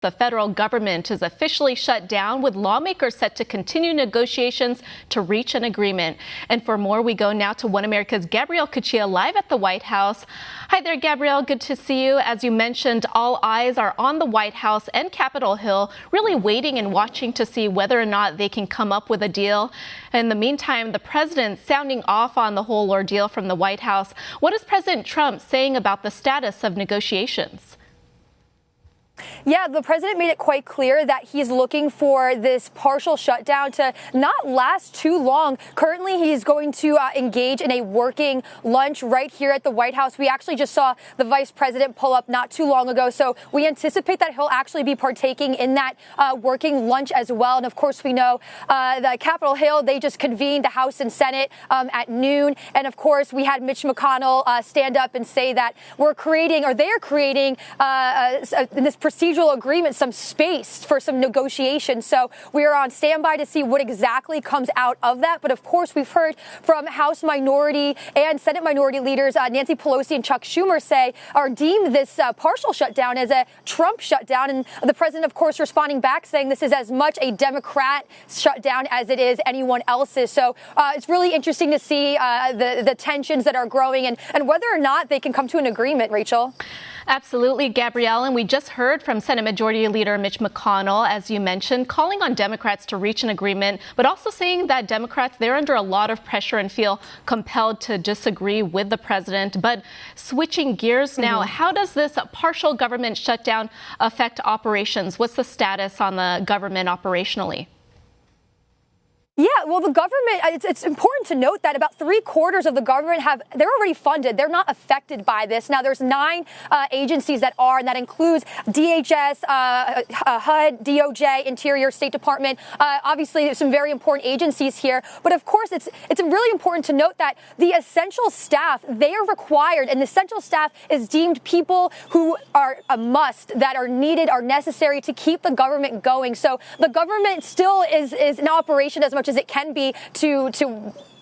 The federal government is officially shut down, with lawmakers set to continue negotiations to reach an agreement. And for more, we go now to One America's Gabrielle Cuccia live at the White House. Hi there, Gabrielle. Good to see you. As you mentioned, all eyes are on the White House and Capitol Hill, really waiting and watching to see whether or not they can come up with a deal. In the meantime, the president sounding off on the whole ordeal from the White House. What is President Trump saying about the status of negotiations? Yeah, the president made it quite clear that he's looking for this partial shutdown to not last too long. Currently, he's going to engage in a working lunch right here at the White House. We actually just saw the vice president pull up not too long ago, so we anticipate that he'll actually be partaking in that working lunch as well. And of course, we know the Capitol Hill, they just convened the House and Senate at noon. And of course, we had Mitch McConnell stand up and say that they're creating in this procedural agreement some space for some negotiation. So we are on standby to see what exactly comes out of that. But of course, we've heard from House minority and Senate minority leaders Nancy Pelosi and Chuck Schumer say or deem this partial shutdown as a Trump shutdown. And the president, of course, responding back saying this is as much a Democrat shutdown as it is anyone else's. So it's really interesting to see the tensions that are growing and whether or not they can come to an agreement, Rachel. Absolutely, Gabrielle. And we just heard from Senate Majority Leader Mitch McConnell, as you mentioned, calling on Democrats to reach an agreement, but also saying that Democrats, they're under a lot of pressure and feel compelled to disagree with the president. But switching gears now, how does this partial government shutdown affect operations? What's the status on the government operationally? Yeah, well, the government, it's important to note that about 3/4 of the government they're already funded. They're not affected by this. Now, there's 9 agencies that are, and that includes DHS, HUD, DOJ, Interior, State Department. Obviously, there's some very important agencies here. But of course, it's really important to note that the essential staff, they are required, and the essential staff is deemed people who are a must, that are needed, are necessary to keep the government going. So the government still is in operation as much as it can be to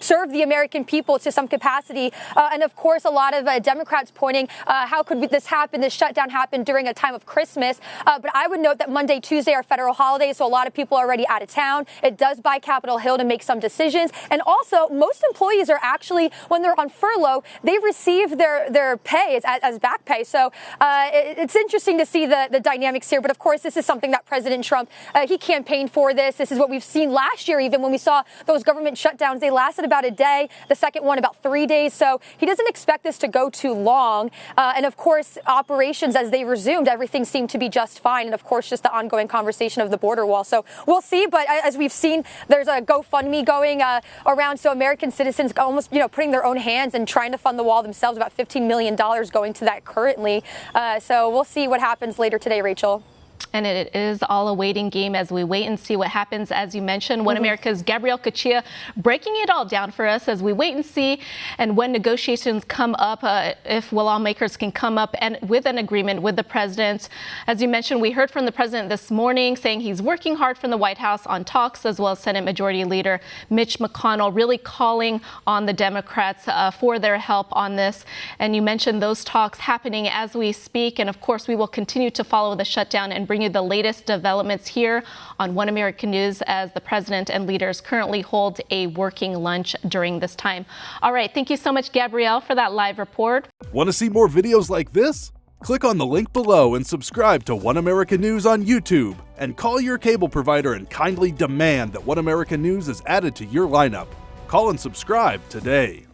serve the American people to some capacity. And of course, a lot of Democrats pointing, how could this happen, this shutdown happen during a time of Christmas? But I would note that Monday, Tuesday are federal holidays, so a lot of people are already out of town. It does buy Capitol Hill to make some decisions. And also, most employees are actually, when they're on furlough, they receive their pay as back pay. So it's interesting to see the dynamics here. But of course, this is something that President Trump, he campaigned for this. This is what we've seen last year, even when we saw those government shutdowns. They lasted about a day, the second one about 3 days. So he doesn't expect this to go too long. And of course, operations as they resumed, everything seemed to be just fine. And of course, just the ongoing conversation of the border wall. So we'll see. But as we've seen, there's a GoFundMe going around. So American citizens almost, putting their own hands and trying to fund the wall themselves, about $15 million going to that currently. So we'll see what happens later today, Rachel. And it is all a waiting game as we wait and see what happens. As you mentioned, One America's Gabrielle Cuccia breaking it all down for us as we wait and see. And when negotiations come up, if lawmakers can come up and with an agreement with the president. As you mentioned, we heard from the president this morning saying he's working hard from the White House on talks, as well as Senate Majority Leader Mitch McConnell really calling on the Democrats for their help on this. And you mentioned those talks happening as we speak. And of course, we will continue to follow the shutdown and bring you the latest developments here on One America News as the president and leaders currently hold a working lunch during this time. All right. Thank you so much, Gabrielle, for that live report. Want to see more videos like this? Click on the link below and subscribe to One America News on YouTube, and call your cable provider and kindly demand that One America News is added to your lineup. Call and subscribe today.